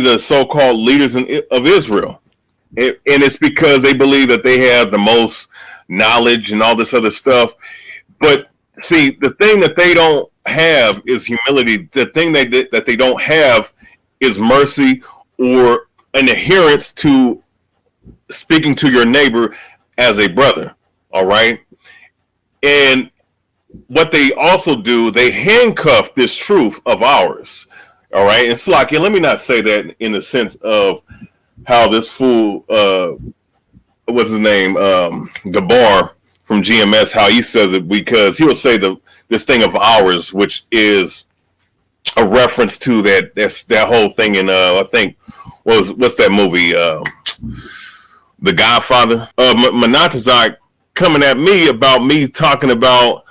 the so-called leaders of Israel. And it's because they believe that they have the most knowledge and all this other stuff. But see, the thing that they don't have is humility. The thing that they don't have is mercy or an adherence to speaking to your neighbor as a brother. All right. And what they also do, they handcuff this truth of ours. All right. And Slacky, let me not say that in the sense of how this fool, what's his name, Gabar from GMS, how he says it, because he will say this thing of ours, which is a reference to that whole thing in I think what's that movie, The Godfather. Monatazak coming at me about me talking about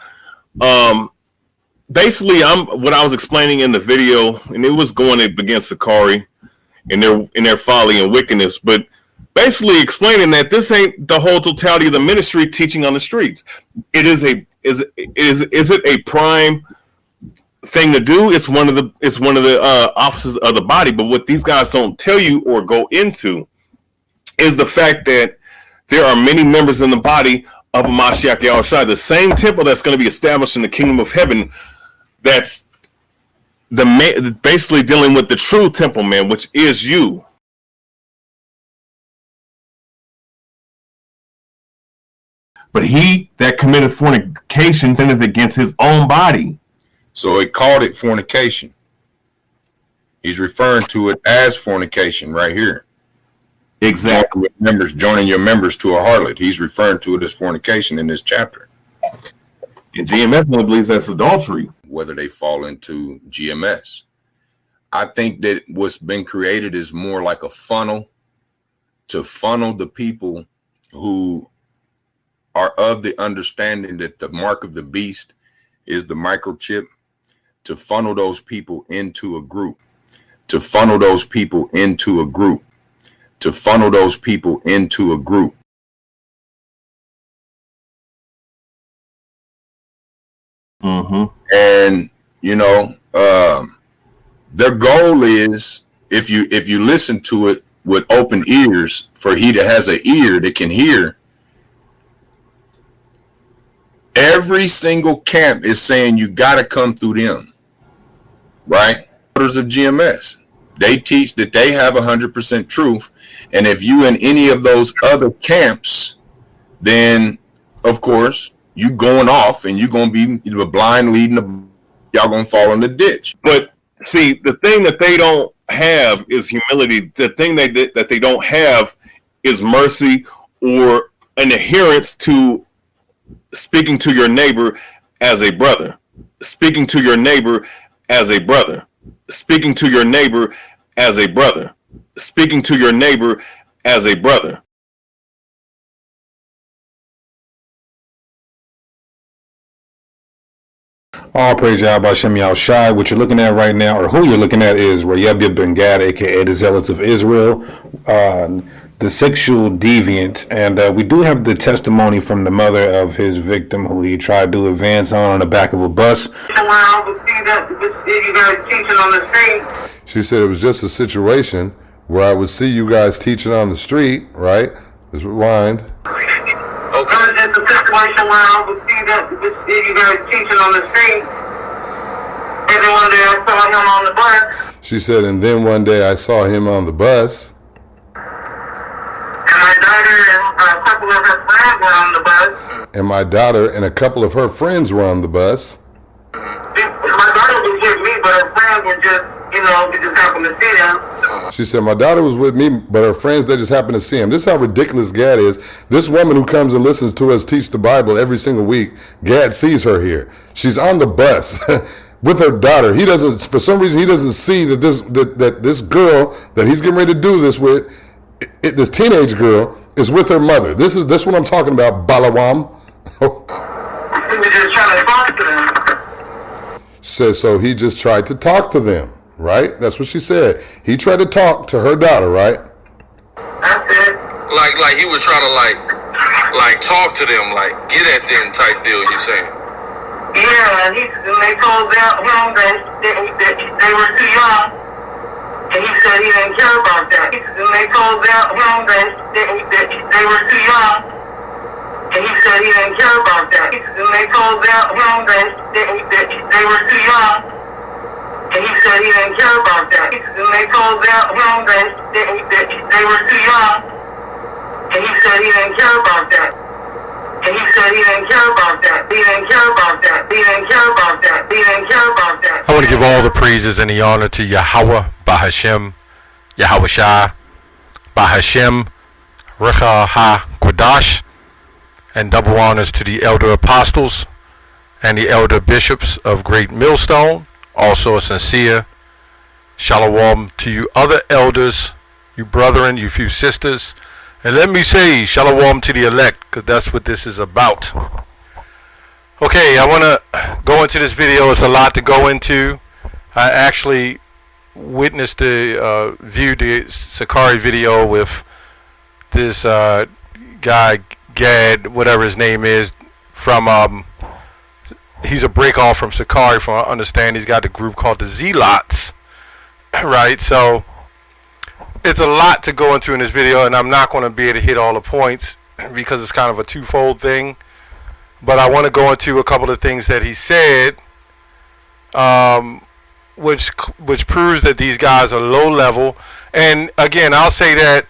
basically what I was explaining in the video, and it was going against Sicarii in their folly and wickedness, but basically explaining that this ain't the whole totality of the ministry teaching on the streets. Is it a prime thing to do? It's one of the offices of the body. But what these guys don't tell you or go into is the fact that there are many members in the body of Mashiach Yahushua, the same temple that's going to be established in the kingdom of heaven. That's basically dealing with the true temple, man, which is you. But he that committed fornication sinneth against his own body. So it called it fornication. He's referring to it as fornication right here. Exactly. Joining your members to a harlot. He's referring to it as fornication in this chapter. And GMS believes that's adultery. Whether they fall into GMS. I think that what's been created is more like a funnel to funnel the people who are of the understanding that the mark of the beast is the microchip, to funnel those people into a group, to funnel those people into a group, to funnel those people into a group. Mm-hmm. And, you know, their goal is, if you listen to it with open ears, for he that has an ear that can hear, every single camp is saying you got to come through them, right? Orders of GMS, they teach that they have 100% truth, and if you in any of those other camps, then of course you going off and you're gonna be blind leading y'all gonna fall in the ditch. But see, the thing that they don't have is humility. The thing that they don't have is mercy or an adherence to speaking to your neighbor as a brother, speaking to your neighbor as a brother, speaking to your neighbor as a brother, speaking to your neighbor as a brother. All praise Yahweh Shem Yahushai. What you're looking at right now, or who you're looking at, is Rayab Ben Gad, aka the Zealots of Israel, the sexual deviant. And we do have the testimony from the mother of his victim, who he tried to advance on the back of a bus. She said it was just a situation where I would see you guys teaching on the street, right? Let's rewind. It was just a situation where I would see that you guys teaching on the street. And then one day I saw him on the bus. She said, and then one day I saw him on the bus. And my daughter and a couple of her friends were on the bus. And my daughter and a couple of her friends were on the bus. My daughter was with me, but her friends were just, you know, we just happened to see them. She said, my daughter was with me, but her friends, they just happened to see him. This is how ridiculous Gad is. This woman who comes and listens to us teach the Bible every single week, Gad sees her here. She's on the bus with her daughter. He doesn't, for some reason, he doesn't see that this girl that he's getting ready to do this with, this teenage girl, is with her mother. This what I'm talking about, Balawam. He was just trying to talk to them. Says, so he just tried to talk to them. Right? That's what she said. He tried to talk to her daughter, right? That's it. Like he was trying to like talk to them, like get at them type deal, you saying? Yeah, and they told him that they were too young, and he said he didn't care about that. And they told him that they were too young. And he said he didn't care about that. And they told him that they were too young. And he said he didn't care about that. And they told him that they were too young. And he said he didn't care about that. And he said he didn't care about that. He didn't care about that. He didn't care about that. He didn't care about that. I want to give all the praises and the honor to Yahweh, Bahashem, Yahweh Shai, Bahashem, Recha HaQuadash, and double honors to the elder apostles and the elder bishops of Great Millstone. Also a sincere shalom to you other elders, you brethren, you few sisters. And let me say shalom to the elect, because that's what this is about. Okay, I want to go into this video. It's a lot to go into. I actually witnessed viewed the Sicarii video with this guy, Gad, whatever his name is, from, he's a break off from Sicarii, from what I understand. He's got a group called the Zealots, right? So it's a lot to go into in this video, and I'm not going to be able to hit all the points because it's kind of a twofold thing. But I want to go into a couple of things that he said, which proves that these guys are low level. And again, I'll say that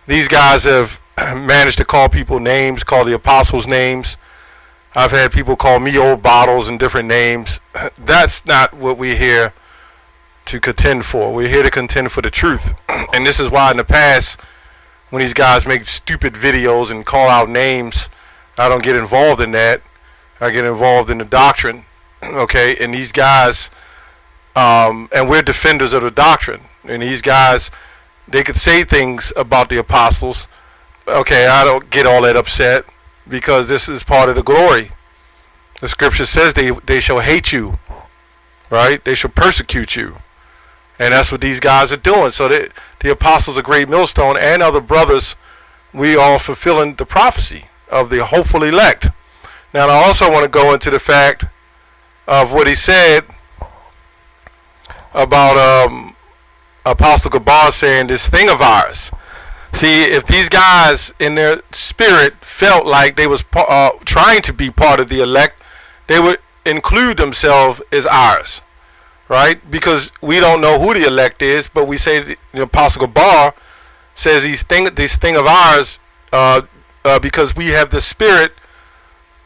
these guys have managed to call people names, call the apostles names. I've had people call me old bottles and different names. That's not what we're here to contend for. We're here to contend for the truth. And this is why in the past, when these guys make stupid videos and call out names, I don't get involved in that. I get involved in the doctrine. Okay, and these guys, and we're defenders of the doctrine. And these guys, they could say things about the apostles. Okay, I don't get all that upset because this is part of the glory. The scripture says they shall hate you, right? They shall persecute you. And that's what these guys are doing. So the apostles of Great Millstone and other brothers, we are fulfilling the prophecy of the hopeful elect. Now, I also want to go into the fact of what he said about Apostle Gabar saying this thing of ours. See, if these guys in their spirit felt like they was trying to be part of the elect, they would include themselves as ours, right? Because we don't know who the elect is, but we say the Apostle Gabar says this thing of ours because we have the spirit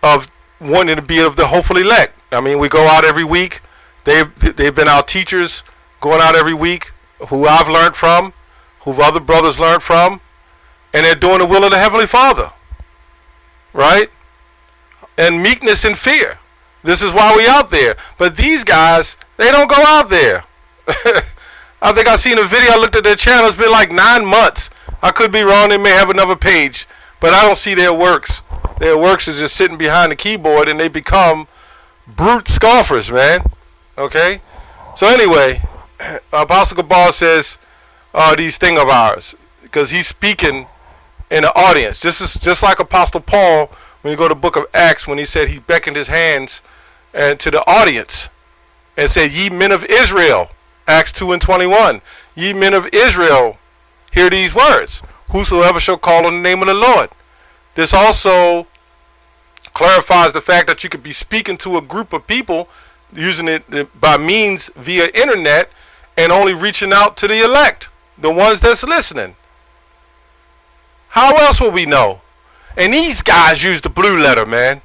of wanting to be of the hopeful elect. I mean, we go out every week. They've been our teachers going out every week, who I've learned from, who other brothers learned from, and they're doing the will of the Heavenly Father, right? And meekness and fear. This is why we out there. But these guys, they don't go out there. I think I seen a video. I looked at their channel. It's been like 9 months. I could be wrong. They may have another page, but I don't see their works. Their works is just sitting behind the keyboard, and they become brute scoffers, man. Okay? So anyway, Apostle Gabar says these thing of ours, because he's speaking in the audience. This is just like Apostle Paul when you go to the book of Acts, when he said he beckoned his hands to the audience and said, "Ye men of Israel," Acts 2:21, "Ye men of Israel, hear these words, whosoever shall call on the name of the Lord." This also clarifies the fact that you could be speaking to a group of people using it by means via internet and only reaching out to the elect, the ones that's listening. How else will we know? And these guys use the blue letter, man.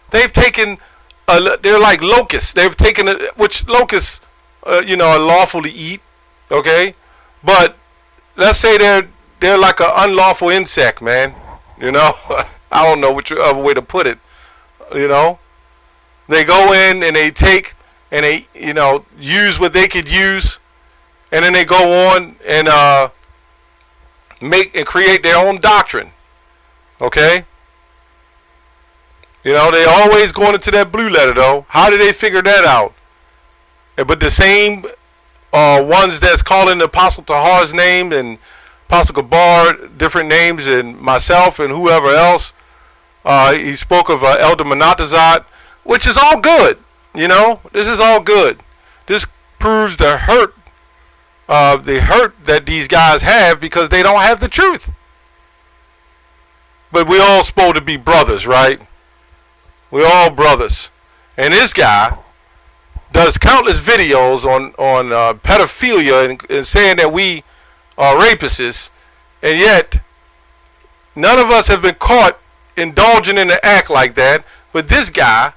They've taken, they're like locusts. They've taken, which locusts, are lawful to eat, okay? But let's say they're like an unlawful insect, man. I don't know which other way to put it. They go in and they take and they, use what they could use, and then they go on and make and create their own doctrine. Okay? They always going into that blue letter though. How did they figure that out? But the same ones that's calling the Apostle Tahar's name and Apostle Gabar different names, and myself and whoever else. He spoke of Elder Monatazat, which is all good. This is all good. This proves the hurt the hurt that these guys have because they don't have the truth. But we're all supposed to be brothers, right? We're all brothers. And this guy does countless videos on pedophilia and saying that we are rapists, and yet none of us have been caught indulging in an act like that. But this guy,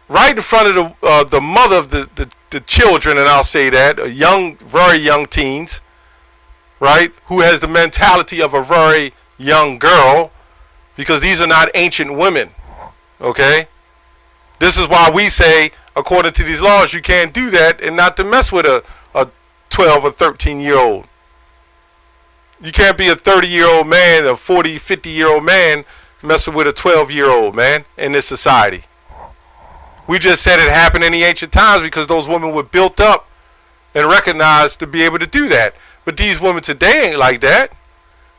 right in front of the mother of the children, and I'll say that, very young teens, right, who has the mentality of a very young girl, because these are not ancient women, okay? This is why we say, according to these laws, you can't do that and not to mess with a 12 or 13-year-old. You can't be a 30-year-old man, a 40, 50-year-old man messing with a 12-year-old, man, in this society. We just said it happened in the ancient times because those women were built up and recognized to be able to do that. But these women today ain't like that.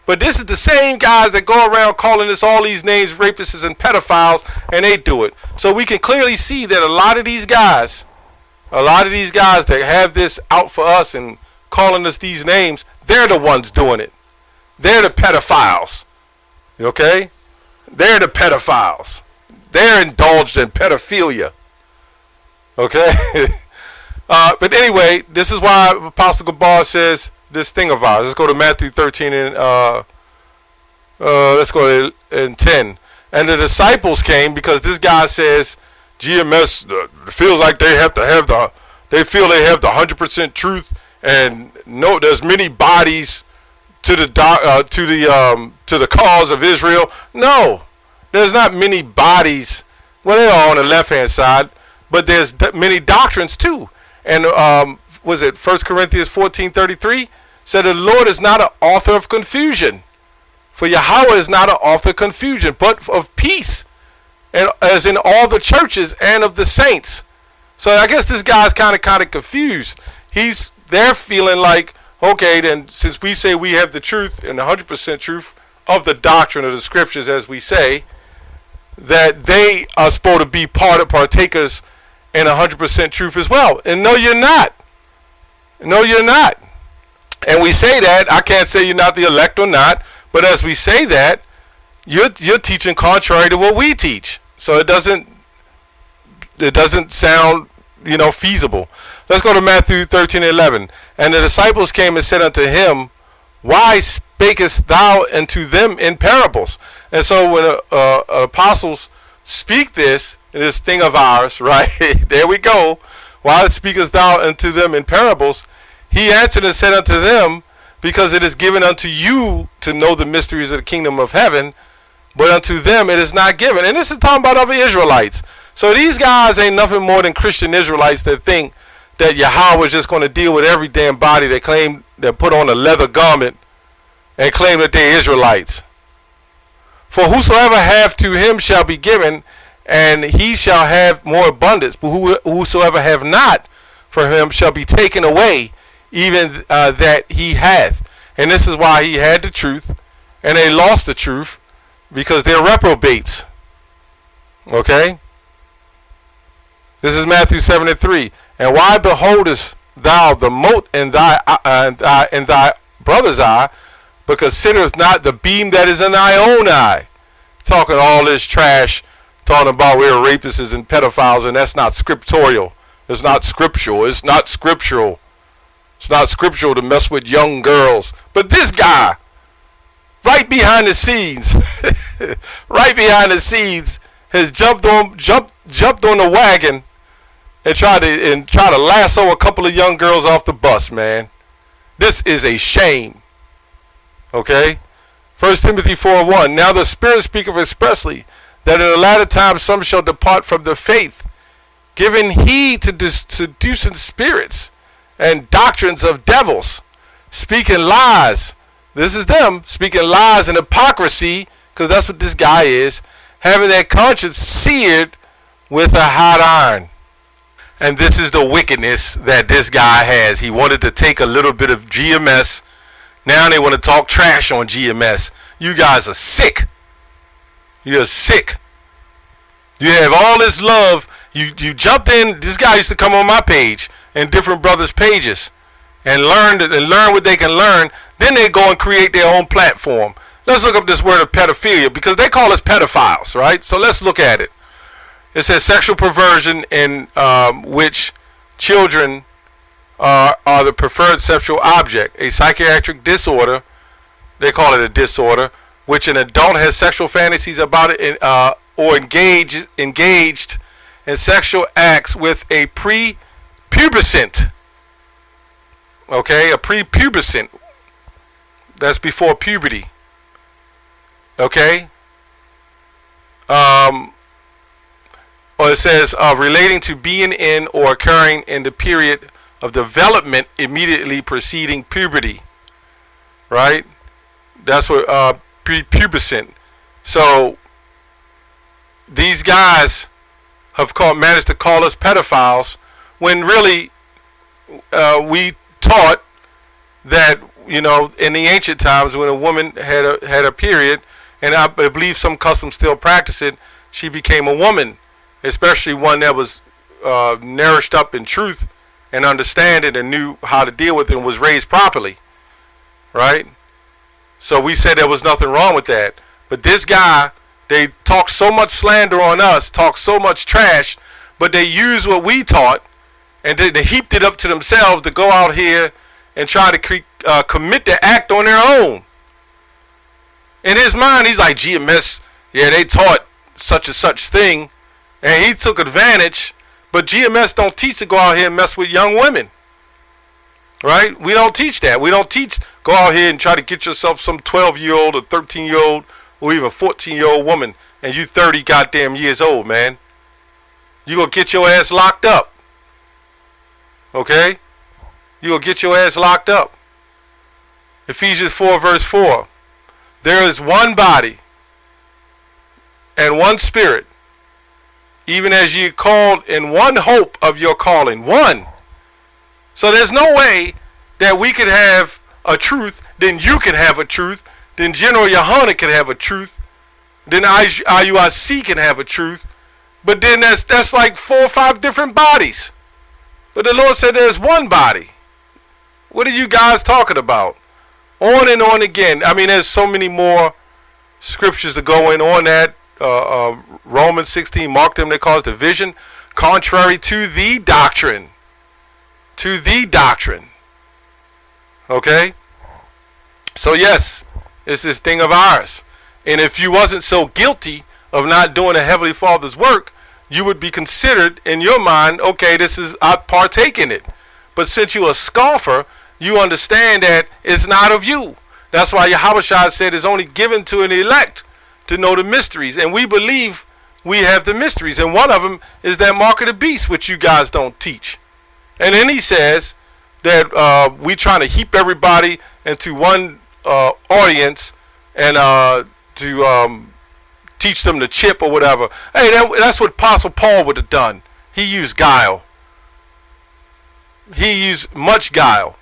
But this is the same guys that go around calling us all these names, rapists and pedophiles, and they do it. So we can clearly see that a lot of these guys that have this out for us and calling us these names, they're the ones doing it. They're the pedophiles. Okay? They're the pedophiles. They're indulged in pedophilia. Okay? But anyway, this is why Apostle Gabar says this thing of ours. Let's go to Matthew 13 and let's go to 10. And the disciples came because this guy says GMS feels like they have the 100% truth, and no, there's many bodies to the cause of Israel. No, there's not many bodies. Well, they are on the left-hand side, but there's many doctrines too. And was it 1 Corinthians 14:33 said the Lord is not an author of confusion, for Yahweh is not an author of confusion, but of peace, and as in all the churches and of the saints. So I guess this guy's kind of confused. They're feeling like, okay, then since we say we have the truth and the 100% truth of the doctrine of the scriptures, as we say, that they are supposed to be partakers in 100% truth as well. And no, you're not. No, you're not. And we say that. I can't say you're not the elect or not, but as we say that, you're teaching contrary to what we teach. So it doesn't sound, feasible. Let's go to Matthew 13:11. And the disciples came and said unto him, why spakest thou unto them in parables? And so when apostles speak this thing of ours, right? There we go. Why speakest thou unto them in parables? He answered and said unto them, because it is given unto you to know the mysteries of the kingdom of heaven, but unto them it is not given. And this is talking about other Israelites. So these guys ain't nothing more than Christian Israelites that think that Yahweh is just going to deal with every damn body that claim that put on a leather garment and claim that they're Israelites. For whosoever hath to him shall be given, and he shall have more abundance. But whosoever have not for him shall be taken away, even that he hath. And this is why he had the truth, and they lost the truth, because they're reprobates. Okay? This is Matthew 7:3. And why beholdest thou the mote in thy brother's eye, but considerest not the beam that is in thy own eye? Talking all this trash, talking about we're rapists and pedophiles, and that's not scriptorial. It's not scriptural. It's not scriptural. It's not scriptural to mess with young girls. But this guy, right behind the scenes, has jumped on the wagon and try to lasso a couple of young girls off the bus, man. This is a shame. Okay? 1 Timothy 4:1. Now the Spirit speaketh expressly that in the latter times some shall depart from the faith, giving heed to seducing spirits and doctrines of devils, speaking lies. This is them speaking lies and hypocrisy, because that's what this guy is, having their conscience seared with a hot iron. And this is the wickedness that this guy has. He wanted to take a little bit of GMS. Now they want to talk trash on GMS. You guys are sick. You're sick. You have all this love. You jumped in. This guy used to come on my page and different brothers' pages. and learn what they can learn, then they go and create their own platform. Let's look up this word of pedophilia, because they call us pedophiles, right? So let's look at it. It says sexual perversion in which children are the preferred sexual object, a psychiatric disorder. They call it a disorder, which an adult has sexual fantasies about it or engaged in sexual acts with a prepubescent. Okay, a prepubescent. That's before puberty. Okay. Or it says relating to being in or occurring in the period of development immediately preceding puberty. Right? That's what prepubescent. So these guys have managed to call us pedophiles when really we taught that, you know, in the ancient times when a woman had a period, and I believe some customs still practice it, she became a woman, especially one that was nourished up in truth and understanding and knew how to deal with it and was raised properly, right? So we said there was nothing wrong with that. But this guy, they talk so much slander on us, talk so much trash, but they use what we taught and they heaped it up to themselves to go out here and try to commit the act on their own. In his mind, he's like, GMS, yeah, they taught such and such thing, and he took advantage, but GMS don't teach to go out here and mess with young women. Right? We don't teach that. We don't teach go out here and try to get yourself some 12-year-old or 13-year-old or even 14-year-old woman, and you 30 goddamn years old, man. You gonna get your ass locked up. Okay? You gonna get your ass locked up. Ephesians 4 verse 4. There is one body and one spirit, even as ye called in one hope of your calling. One. So there's no way that we could have a truth, then you can have a truth, then General Yohana can have a truth, then IUIC can have a truth, but then that's like 4 or 5 different bodies. But the Lord said there's one body. What are you guys talking about? On and on again. I mean, there's so many more scriptures to go in on that. Romans 16, mark them that cause division, contrary to the doctrine. To the doctrine. Okay? So yes, it's this thing of ours. And if you wasn't so guilty of not doing the Heavenly Father's work, you would be considered in your mind, okay, I partake in it. But since you're a scoffer, you understand that it's not of you. That's why Yahweh said it's only given to an elect to know the mysteries. And we believe we have the mysteries. And one of them is that mark of the beast, which you guys don't teach. And then he says that we trying to heap everybody into one audience and to teach them the chip or whatever. Hey, that's what Apostle Paul would have done. He used guile. He used much guile.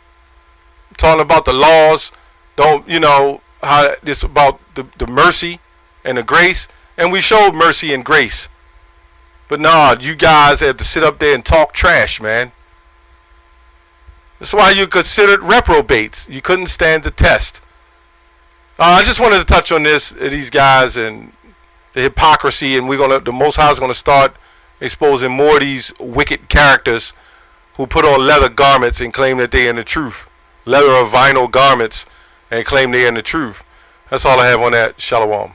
Talking about the laws, how it's about the mercy and the grace, and we showed mercy and grace. But nah, you guys have to sit up there and talk trash, man. That's why you considered reprobates. You couldn't stand the test. I just wanted to touch on these guys and the hypocrisy, and the Most High is gonna start exposing more of these wicked characters who put on leather garments and claim that they're in the truth. Leather or vinyl garments and claim they're in the truth. That's all I have on that. Shalom.